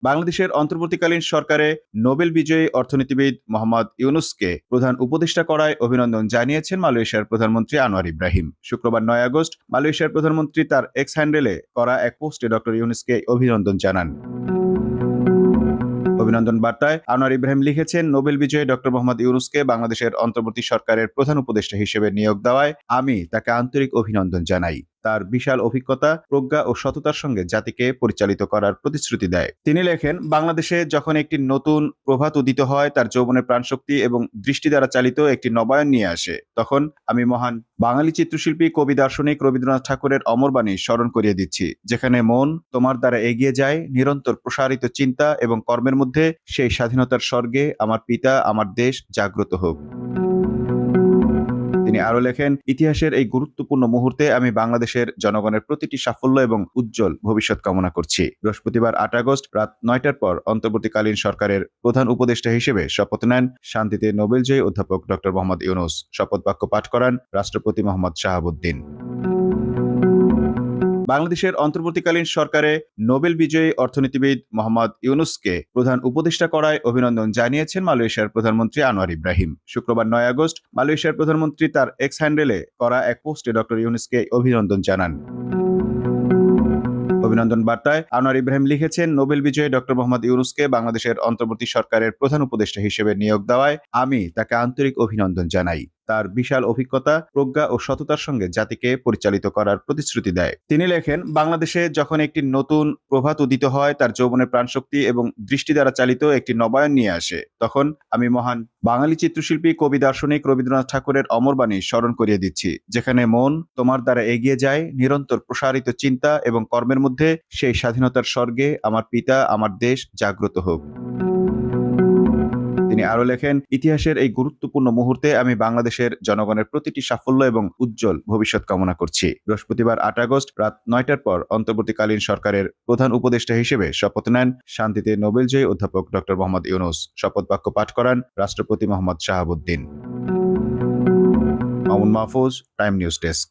বাংলাদেশের অন্তর্বর্তীকালীন সরকারে নোবেল বিজয়ী অর্থনীতিবিদ মোহাম্মদ ইউনূসকে প্রধান উপদেষ্টা করায় অভিনন্দন জানিয়েছেন মালয়েশিয়ার প্রধানমন্ত্রী আনোয়ার ইব্রাহিম। শুক্রবার ৯ আগস্ট মালয়েশিয়ার প্রধানমন্ত্রী তার এক্স হ্যান্ডেলে করা এক পোস্টে ডক্টর ইউনূসকে অভিনন্দন জানান। অভিনন্দন বার্তায় আনোয়ার ইব্রাহিম লিখেছেন, নোবেল বিজয়ী ডক্টর মোহাম্মদ ইউনূসকে বাংলাদেশের অন্তর্বর্তী সরকারের প্রধান উপদেষ্টা হিসেবে নিয়োগ দেওয়ায় আমি তাকে আন্তরিক অভিনন্দন জানাই। তার বিশাল অভিজ্ঞতা, প্রজ্ঞা ও সততার সঙ্গে জাতিকে পরিচালিত করার প্রতিশ্রুতি দেয়। তিনি লেখেন, বাংলাদেশে যখন একটি নতুন প্রভাত উদিত হয়, তার যৌবনের প্রাণশক্তি এবং দৃষ্টি দ্বারা চালিত একটি নবায়ন নিয়ে আসে, তখন আমি মহান বাঙালি চিত্রশিল্পী, কবি, দার্শনিক রবীন্দ্রনাথ ঠাকুরের অমর বাণী স্মরণ করিয়ে দিচ্ছি, যেখানে মন তোমার দ্বারা এগিয়ে যায়, নিরন্তর প্রসারিত চিন্তা এবং কর্মের মধ্যে সেই স্বাধীনতার স্বর্গে আমার পিতা, আমার দেশ জাগ্রত হোক। তিনি আরো লেখেন, ইতিহাসের এই গুরুত্বপূর্ণ মুহূর্তে আমি বাংলাদেশের জনগণের প্রতিটি সাফল্য এবং উজ্জ্বল ভবিষ্যৎ কামনা করছি। বৃহস্পতিবার ৮ আগস্ট রাত ৯টার পর অন্তর্বর্তীকালীন সরকারের প্রধান উপদেষ্টা হিসেবে শপথ নেন শান্তিতে নোবেলজয়ী অধ্যাপক ডক্টর মোহাম্মদ ইউনূস। শপথ বাক্য পাঠ করান রাষ্ট্রপতি মোহাম্মদ শাহাবুদ্দিন। বাংলাদেশের অন্তর্বর্তীকালীন সরকারে নোবেল বিজয়ী অর্থনীতিবিদ মোহাম্মদ ইউনূসকে প্রধান উপদেষ্টা করায় অভিনন্দন জানিয়েছেন মালয়েশিয়ার প্রধানমন্ত্রী আনোয়ার ইব্রাহিম। শুক্রবার ৯ আগস্ট মালয়েশিয়ার প্রধানমন্ত্রী তার এক্স হ্যান্ডেলে করা এক পোস্টে ডক্টর ইউনূসকে অভিনন্দন জানান। অভিনন্দন বার্তায় আনোয়ার ইব্রাহিম লিখেছেন, নোবেল বিজয়ী ডক্টর মোহাম্মদ ইউনূসকে বাংলাদেশের অন্তর্বর্তী সরকারের প্রধান উপদেষ্টা হিসেবে নিয়োগ দেওয়ায় আমি তাকে আন্তরিক অভিনন্দন জানাই। তার বিশাল অভিজ্ঞতা, প্রজ্ঞা ও সততার সঙ্গে জাতিকে পরিচালিত করার প্রতিশ্রুতি দেয়। তিনি লেখেন, বাংলাদেশে যখন একটি নতুন প্রভাত উদিত হয়, তার যৌবনের প্রাণশক্তি এবং দৃষ্টি দ্বারা চালিত একটি নবায়ন নিয়ে আসে, তখন আমি মহান বাঙালি চিত্রশিল্পী, কবি, দার্শনিক রবীন্দ্রনাথ ঠাকুরের অমর বাণী স্মরণ করিয়ে দিচ্ছি, যেখানে মন তোমার দ্বারা এগিয়ে যায়, নিরন্তর প্রসারিত চিন্তা এবং কর্মের মধ্যে সেই স্বাধীনতার স্বর্গে আমার পিতা, আমার দেশ জাগ্রত হোক। তিনি আরো লেখেন, ইতিহাসের এই গুরুত্বপূর্ণ মুহূর্তে আমি বাংলাদেশের জনগণের প্রতিটি সাফল্য এবং উজ্জ্বল ভবিষ্যৎ কামনা করছি। বৃহস্পতিবার ৮ আগস্ট রাত ৯টার পর অন্তর্বর্তীকালীন সরকারের প্রধান উপদেষ্টা হিসেবে শপথ নেন শান্তিতে নোবেলজয়ী অধ্যাপক ডক্টর মোহাম্মদ ইউনূস। শপথ বাক্য পাঠ করান রাষ্ট্রপতি Mohammad Shahabuddin. Mamun Mahfuz, time news desk.